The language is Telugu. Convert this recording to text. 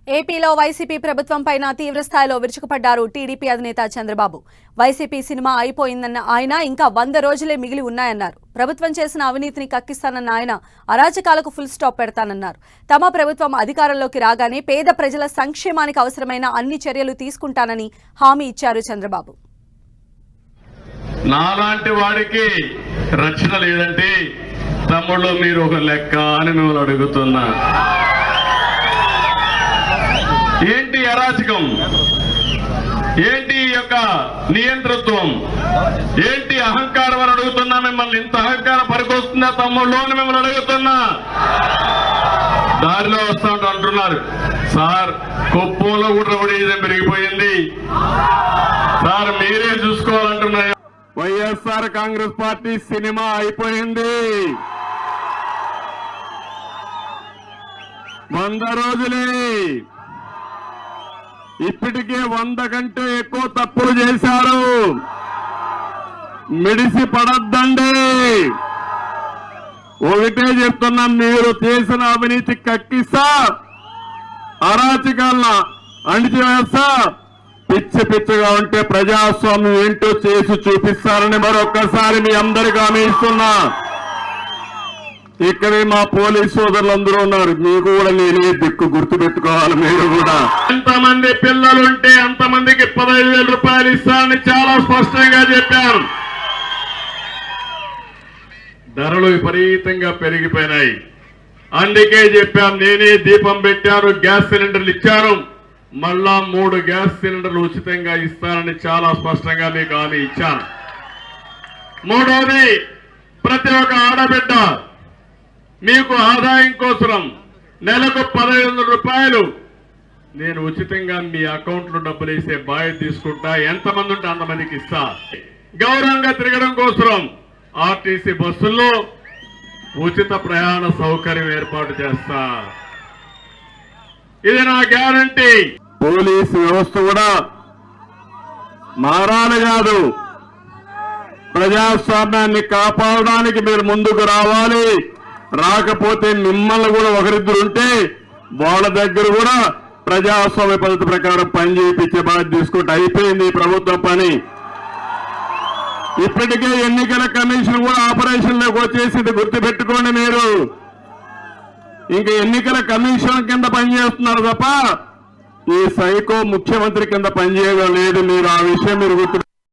ఏపీలో వైసీపీ ప్రభుత్వంపైన తీవ్రస్థాయిలో విరుచుకుపడ్డారు టీడీపీ అధినేత చంద్రబాబు. వైసీపీ సినిమా అయిపోయిందన్న ఆయన ఇంకా 100 రోజులే మిగిలి ఉన్నాయన్నారు. ప్రభుత్వం చేసిన అవినీతిని కక్కిస్తానన్న ఆయన అరాచకాలకు ఫుల్ స్టాప్ పెడతానన్నారు. తమ ప్రభుత్వం అధికారంలోకి రాగానే పేద ప్రజల సంక్షేమానికి అవసరమైన అన్ని చర్యలు తీసుకుంటానని హామీ ఇచ్చారు చంద్రబాబు. నాలాంటి వాడికి రక్షణ లేదంటే తమ్ముళ్ళు మీరు ఒక లెక్క అని మిమ్మల్ని అడుగుతున్నా. ఏంటి అరాచకం, ఏంటి యొక్క నియంతృత్వం, ఏంటి అహంకారం అని అడుగుతున్నా. మిమ్మల్ని ఇంత అహంకారం పనికొస్తుందా తమ్ముళ్ళు అని మిమ్మల్ని అడుగుతున్నా. దారిలో వస్తా అంటున్నారు సార్, కుప్పంలో కూడా రౌడీజం పెరిగిపోయింది సార్, మీరే చూసుకోవాలంటున్నారు. వైఎస్ఆర్ కాంగ్రెస్ పార్టీ సినిమా అయిపోయింది. 100 రోజులే. ఇప్పటికే 100 కంటే ఎక్కువ తప్పులు చేశారు. మిడిసి పడద్దండి. ఒకటే చెప్తున్నాం, మీరు చేసిన అవినీతి కక్కిస్తా, అరాచకాలను అణిచివేస్తా, పిచ్చి పిచ్చిగా ఉంటే ప్రజాస్వామ్యం ఏంటో చేసి చూపిస్తారని మరొక్కసారి మీ అందరికీ హామీ ఇస్తున్నా. ఇక్కడే మా పోలీసు సోదరులందరూ ఉన్నారు, మీకు కూడా నేనే దిక్కు గుర్తుపెట్టుకోవాలి. మీరు కూడా ఎంతమంది పిల్లలుంటే అంతమందికి 15,000 రూపాయలు ఇస్తారని చాలా స్పష్టంగా చెప్పారు. ధరలు విపరీతంగా పెరిగిపోయినాయి. అందుకే చెప్పాను, నేనే దీపం పెట్టాను, గ్యాస్ సిలిండర్లు ఇచ్చాను, మళ్ళా 3 గ్యాస్ సిలిండర్లు ఉచితంగా ఇస్తానని చాలా స్పష్టంగా మీకు హామీ ఇచ్చాను. మూడోది, ప్రతి ఒక్క ఆడబిడ్డ మీకు ఆదాయం కోసం నెలకు 15,000 రూపాయలు నేను ఉచితంగా మీ అకౌంట్లో డబ్బులు వేసే బాధ్యత తీసుకుంటా. ఎంతమంది ఉంటే అంతమందికి ఇస్తా. గౌరవంగా తిరగడం కోసం ఆర్టీసీ బస్సుల్లో ఉచిత ప్రయాణ సౌకర్యం ఏర్పాటు చేస్తా. ఇది నా గ్యారంటీ. పోలీసు వ్యవస్థ కూడా మారాలి కాదు, ప్రజాస్వామ్యాన్ని కాపాడడానికి మీరు ముందుకు రావాలి. రాకపోతే మిమ్మల్ని కూడా ఒకరిద్దరు ఉంటే వాళ్ళ దగ్గర కూడా ప్రజాస్వామ్య పద్ధతి ప్రకారం పని చేయించే బాధ్యత తీసుకుంటే అయిపోయింది ఈ ప్రభుత్వం పని. ఇప్పటికే ఎన్నికల కమిషన్ కూడా ఆపరేషన్లోకి వచ్చేసింది, గుర్తుపెట్టుకోండి. మీరు ఇంకా ఎన్నికల కమిషన్ కింద పనిచేస్తున్నారు తప్ప ఈ సైకో ముఖ్యమంత్రి కింద పనిచేయడం లేదు. మీరు ఆ విషయం మీరు గుర్తు